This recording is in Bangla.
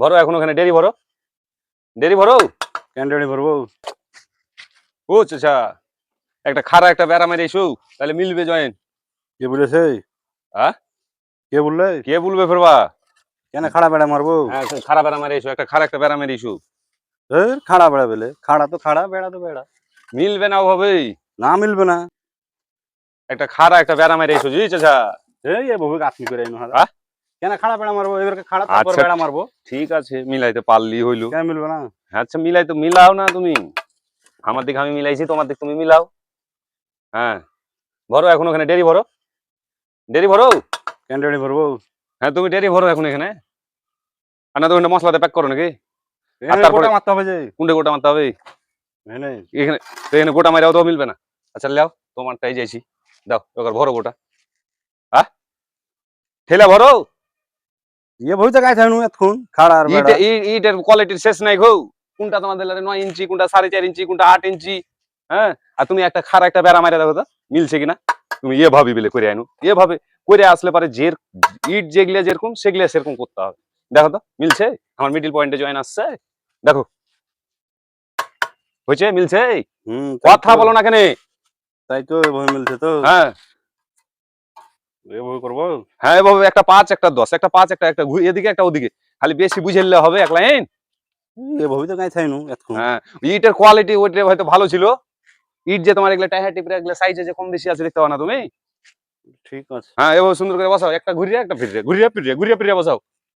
ভরো এখন ওখানে ডেরি ভরো, ডেরি ভরো। কেন ডেরি ভরবো? ও চাচা, একটা খাড়া একটা বেড়া মেরে এসো, তাহলে মিলবে জয়েন। কে বলেছে? হ্যাঁ, কে বললে? কে বলবে ফেরবা? কেন খাড়া বেড়া মারবো? হ্যাঁ, খাড়া বেড়া মেরে এসো, একটা খাড়া একটা বেড়া মেরে এসো। খাড়া বেড়া বেলে, খাড়া তো খাড়া, বেড়া তো বেড়া। মিলবে না ওভাবেই, না মিলবে না। একটা খাড়া একটা বেড়া মেরে এসো জি চাচা। এই বহু গাছনি করে আইনো হাদা। হ্যাঁ? কেন খাড়া বেড়া মারবো? এবার খাড়া তারপর আচ্ছা বেড়া মারবো। ঠিক আছে, মিলাইতে পারলি হইলো। কেন মিলবে না? আচ্ছা মিলাই তো মিলাও না তুমি, আমার দিকে আমি মিলাইছি, তোমার দিক তুমি মিলাও। হ্যাঁ, ভরো এখন ওখানে ডেরি ভরো, ডেরি ভরো। কেন ডেরি ভরবো? হ্যাঁ তুমি ডেরি ভরো এখন এখানে, আর না তো ওখানে মশলাতে প্যাক করো নাকি? আর এখানে তারপরে গোটা মারতে হবে যে। কুন্ডে গোটা মারতে হবে এখানে এখানে, তো এখানে গোটা মারাও তো মিলবে না। আচ্ছা লাও, তোমারটাই যাইছি, দাও এবার ভরো গোটা। হ্যাঁ, ঠেলা ভরো। বহু জায়গায় থাকনু এতক্ষণ খাড়া আর বেড়া। ইটের কোয়ালিটির শেষ নাই গো, কোনটা তোমাদের 9 ইঞ্চি, কোনটা 4.5 ইঞ্চি, কোনটা 8 ইঞ্চি। হ্যাঁ, আর তুমি একটা খাড়া একটা বেড়া মারা দেখো তো মিলছে কিনা। তুমি ভাবি বেলে করে আনো, ভাবে করে আসলে পারে যে ইট যেগুলা যেরকম সেগুলা সেরকম করতে হবে। দেখো তো মিলছে, আমার মিডিল পয়েন্টে জয়েন আসছে, দেখো হয়েছে, মিলছে। কথা বলো না কেন? তাই তো এভাবে মিলছে তো। হ্যাঁ এভাবে করবো। হ্যাঁ, এভাবে একটা 5 একটা 10, একটা 5 একটা একটা এদিকে একটা ওদিকে, খালি বেশি বুঝাইলে হবে এক লাইন। এভাবে তো কাই থাইনু এতক্ষণ। হ্যাঁ, ইটের কোয়ালিটি ওইটা হয়তো ভালো ছিল, ইট যে তোমার এগুলা টাইহার টিপরা এগুলা সাইজে যে কম বেশি আছে দেখতে পাও না তুমি। ঠিক আছে। হ্যাঁ, এভাবে সুন্দর করে বসাও, একটা ঘুরিয়ে একটা ফিরিয়ে, ঘুরিয়ে ফিরিয়ে ঘুরিয়ে ফিরিয়ে বসাও।